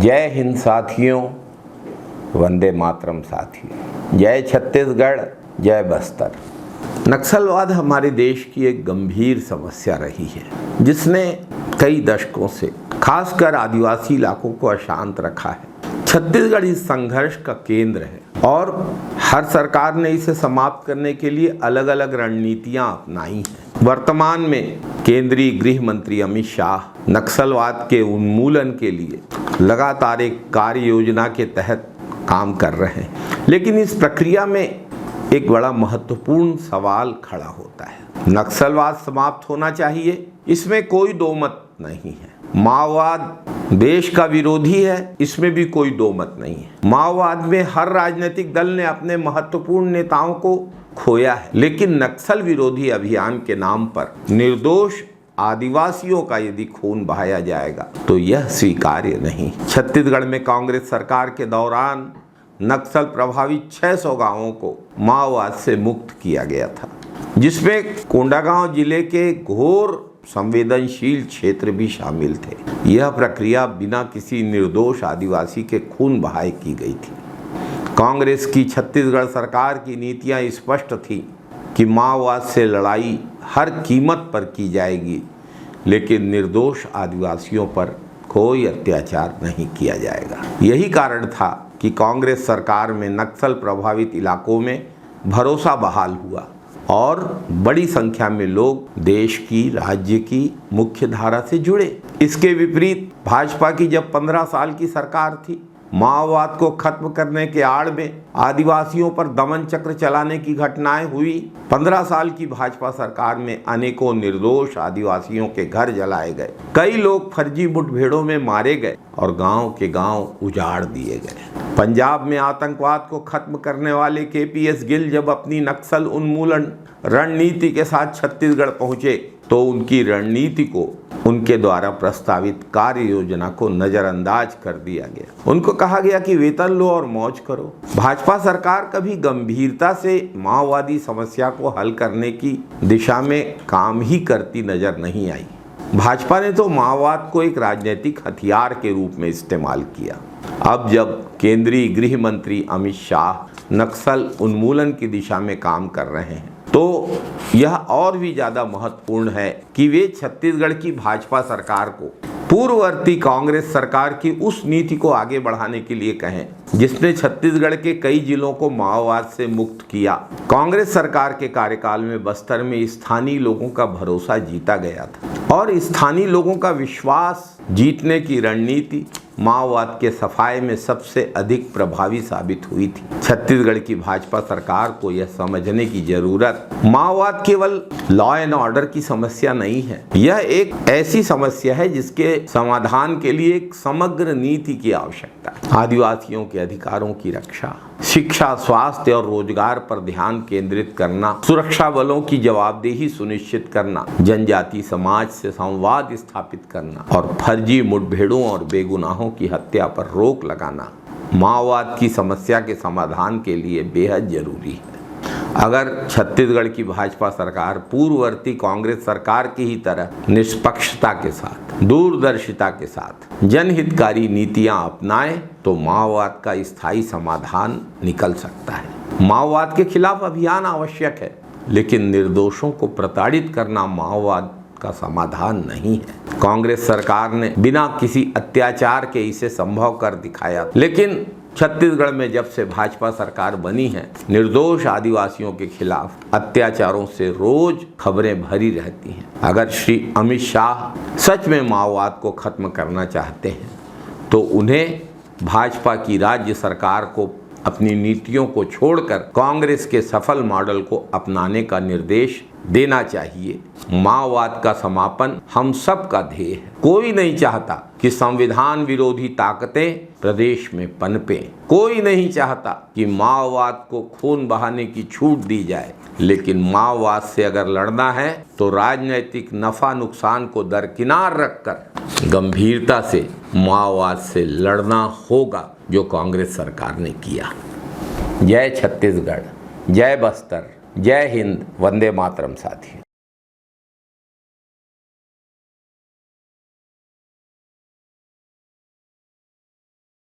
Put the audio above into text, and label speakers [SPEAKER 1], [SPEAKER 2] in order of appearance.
[SPEAKER 1] जय हिंद साथियों, वंदे मातरम साथियों। जय छत्तीसगढ़, जय बस्तर। नक्सलवाद हमारे देश की एक गंभीर समस्या रही है, जिसने कई दशकों से खासकर आदिवासी इलाकों को अशांत रखा है। छत्तीसगढ़ इस संघर्ष का केंद्र है और हर सरकार ने इसे समाप्त करने के लिए अलग अलग रणनीतियां अपनाई हैं। वर्तमान में केंद्रीय गृह मंत्री अमित शाह नक्सलवाद के उन्मूलन के लिए लगातार एक कार्य योजना के तहत काम कर रहे हैं, लेकिन इस प्रक्रिया में एक बड़ा महत्वपूर्ण सवाल खड़ा होता है। नक्सलवाद समाप्त होना चाहिए, इसमें कोई दो मत नहीं है। माओवाद देश का विरोधी है, इसमें भी कोई दो मत नहीं है। माओवाद में हर राजनीतिक दल ने अपने महत्वपूर्ण नेताओं को खोया है, लेकिन नक्सल विरोधी अभियान के नाम पर निर्दोष आदिवासियों का यदि खून बहाया जाएगा तो यह स्वीकार्य नहीं। छत्तीसगढ़ में कांग्रेस सरकार के दौरान नक्सल प्रभावित 600 गांवों को माओवाद से मुक्त किया गया था, जिसमें कोंडागांव जिले के घोर संवेदनशील क्षेत्र भी शामिल थे। यह प्रक्रिया बिना किसी निर्दोष आदिवासी के खून बहाए की गई थी। कांग्रेस की छत्तीसगढ़ सरकार की नीतियां स्पष्ट थी कि माओवाद से लड़ाई हर कीमत पर की जाएगी, लेकिन निर्दोष आदिवासियों पर कोई अत्याचार नहीं किया जाएगा। यही कारण था कि कांग्रेस सरकार में नक्सल प्रभावित इलाकों में भरोसा बहाल हुआ और बड़ी संख्या में लोग देश की, राज्य की मुख्य धारा से जुड़े। इसके विपरीत भाजपा की जब 15 साल की सरकार थी, माओवाद को खत्म करने के आड़ में आदिवासियों पर दमन चक्र चलाने की घटनाएं हुई। 15 साल की भाजपा सरकार में अनेकों निर्दोष आदिवासियों के घर जलाए गए, कई लोग फर्जी मुठभेड़ों में मारे गए और गांव के गांव उजाड़ दिए गए। पंजाब में आतंकवाद को खत्म करने वाले केपीएस गिल जब अपनी नक्सल उन्मूलन रणनीति के साथ छत्तीसगढ़ पहुंचे तो उनकी रणनीति को, उनके द्वारा प्रस्तावित कार्य योजना को नजरअंदाज कर दिया गया। उनको कहा गया कि वेतन लो और मौज करो। भाजपा सरकार कभी गंभीरता से माओवादी समस्या को हल करने की दिशा में काम ही करती नजर नहीं आई। भाजपा ने तो माओवाद को एक राजनीतिक हथियार के रूप में इस्तेमाल किया। अब जब केंद्रीय गृह मंत्री अमित शाह नक्सल उन्मूलन की दिशा में काम कर रहे हैं, तो यह और भी ज्यादा महत्वपूर्ण है कि वे छत्तीसगढ़ की भाजपा सरकार को पूर्ववर्ती कांग्रेस सरकार की उस नीति को आगे बढ़ाने के लिए कहें जिसने छत्तीसगढ़ के कई जिलों को माओवाद से मुक्त किया। कांग्रेस सरकार के कार्यकाल में बस्तर में स्थानीय लोगों का भरोसा जीता गया था और स्थानीय लोगों का विश्वास जीतने की रणनीति माओवाद के सफाये में सबसे अधिक प्रभावी साबित हुई थी। छत्तीसगढ़ की भाजपा सरकार को यह समझने की जरूरत, माओवाद केवल लॉ एंड ऑर्डर की समस्या नहीं है, यह एक ऐसी समस्या है जिसके समाधान के लिए एक समग्र नीति की आवश्यकता है। आदिवासियों के अधिकारों की रक्षा, शिक्षा, स्वास्थ्य और रोजगार पर ध्यान केंद्रित करना, सुरक्षा बलों की जवाबदेही सुनिश्चित करना, जनजाति समाज से संवाद स्थापित करना और फर्जी मुठभेड़ों और बेगुनाहों की हत्या पर रोक लगाना माओवाद की समस्या के समाधान के लिए बेहद जरूरी है। अगर छत्तीसगढ़ की भाजपा सरकार पूर्ववर्ती कांग्रेस सरकार की ही तरह निष्पक्षता के साथ, दूरदर्शिता के साथ जनहितकारी नीतियां अपनाए तो माओवाद का स्थायी समाधान निकल सकता है। माओवाद के खिलाफ अभियान आवश्यक है, लेकिन निर्दोषों को प्रताड़ित करना माओवाद का समाधान नहीं है। कांग्रेस सरकार ने बिना किसी अत्याचार के इसे संभव कर दिखाया, लेकिन छत्तीसगढ़ में जब से भाजपा सरकार बनी है, निर्दोष आदिवासियों के खिलाफ अत्याचारों से रोज खबरें भरी रहती हैं। अगर श्री अमित शाह सच में माओवाद को खत्म करना चाहते हैं तो उन्हें भाजपा की राज्य सरकार को अपनी नीतियों को छोड़कर कांग्रेस के सफल मॉडल को अपनाने का निर्देश देना चाहिए। माओवाद का समापन हम सब का ध्येय है। कोई नहीं चाहता कि संविधान विरोधी ताकतें प्रदेश में पनपें। कोई नहीं चाहता कि माओवाद को खून बहाने की छूट दी जाए, लेकिन माओवाद से अगर लड़ना है तो राजनीतिक नफा नुकसान को दरकिनार रखकर गंभीरता से माओवाद से लड़ना होगा, जो कांग्रेस सरकार ने किया। जय छत्तीसगढ़, जय बस्तर, जय हिंद, वंदे मातरम साथियों।